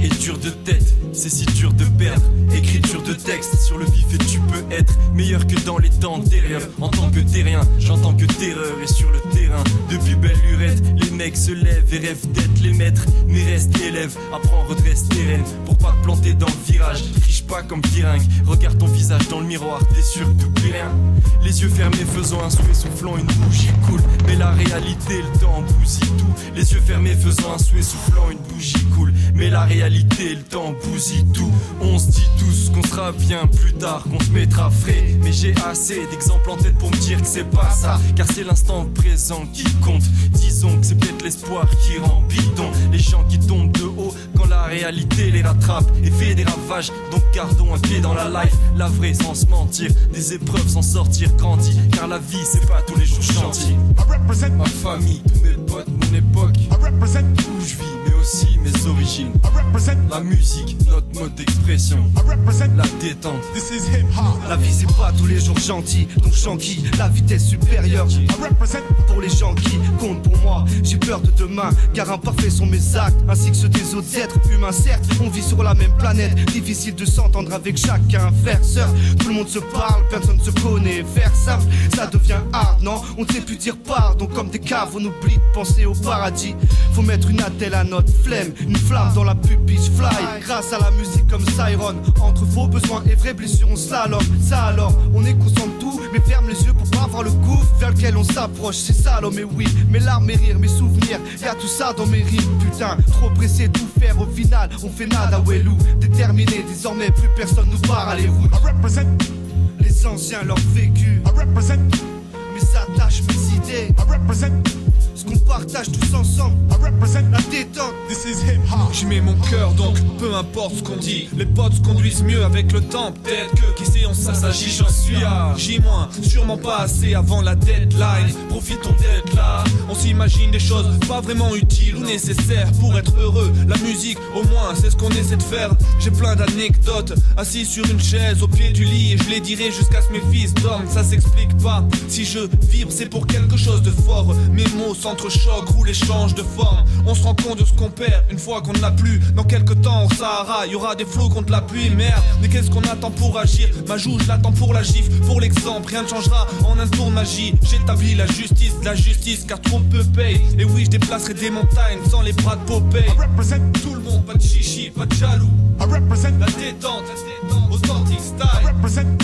est dur de tête, c'est si dur de perdre. Écriture de texte sur le vif et tu peux être meilleur que dans les temps antérieurs. En tant que terrien, j'entends que terreur. Et sur le terrain, depuis belle lurette, les mecs se lèvent et rêvent d'être les maîtres. Mais reste élève, apprends, redresse tes rênes pour pas te planter dans le virage. Triche pas comme viringue, regarde ton visage dans le miroir, t'es sûr que t'oublies rien. Les yeux fermés faisant un souhait, soufflant une bougie cool. Mais la réalité, le temps bousille tout. Les yeux fermés faisant un souhait, soufflant une bougie cool. Mais la réalité, le temps bousille tout. On se dit tous qu'on sera bien plus tard, qu'on se mettra frais. Mais j'ai assez d'exemples en tête pour me dire que c'est pas ça. Car c'est l'instant présent qui compte. Disons que c'est peut-être l'espoir qui rend bidon les gens qui tombent de haut quand la réalité les rattrape et fait des ravages. Donc gardons un pied dans la life, la vraie sans se mentir. Des épreuves sans sortir grandi, car la vie c'est pas tous les jours gentil. Ma famille, tous mes potes, mon époque, où je vis mais aussi mes origines. La musique, notre mode d'expression, la détente. La vie c'est pas tous les jours gentil, donc j'enquille la vitesse supérieure. Pour les gens qui comptent pour moi, j'ai peur de demain, car imparfaits sont mes actes, ainsi que ceux des autres êtres humains. Certes, on vit sur la même planète, difficile de s'entendre avec chacun, frère, sœur. Tout le monde se parle, personne se connaît. Faire simple, ça devient hard, non? On ne sait plus dire pardon, comme des caves, on oublie de penser au paradis. Faut mettre une attelle à notre flemme, une flamme dans la pupiche fly. Grâce à la musique comme Siren, entre faux besoins et vraies blessures on slalom. Ça alors, on est conscient de tout, mais ferme les yeux pour pas voir le gouffre vers lequel on s'approche. C'est ça l'homme, et oui, mes larmes, mes rires, mes souvenirs, y'a tout ça dans mes rimes. Putain, trop pressé de tout faire, au final on fait nada, Wellou. Déterminé, désormais plus personne nous barre à les routes. Les anciens, leur vécu, mes attaches, mes idées, ce qu'on partage tous ensemble, la détente. J'y mets mon cœur donc peu importe ce qu'on dit. Les potes se conduisent mieux avec le temps. Peut-être que qui sait on s'agit, j'en suis à J-, sûrement pas assez avant la deadline. Profitons d'être là. On s'imagine des choses pas vraiment utiles ou nécessaires pour être heureux. La musique au moins c'est ce qu'on essaie de faire. J'ai plein d'anecdotes assis sur une chaise au pied du lit, et je les dirai jusqu'à ce que mes fils dorment. Ça s'explique pas. Si je vibre c'est pour quelque chose de fort. Mes mots s'entrechoquent, roulent et changent de forme. On se rend compte de ce qu'on perd une fois qu'on ne l'a plus. Dans quelques temps au Sahara, y aura des flots contre la pluie. Merde, mais qu'est-ce qu'on attend pour agir? Ma joue, je l'attends pour la gifle. Pour l'exemple, rien ne changera en un tour de magie. J'établis la justice, car trop peu paye. Et oui, je déplacerai des montagnes sans les bras de Popeye. Tout le monde, pas de chichi, pas de jaloux. La détente, authentique style.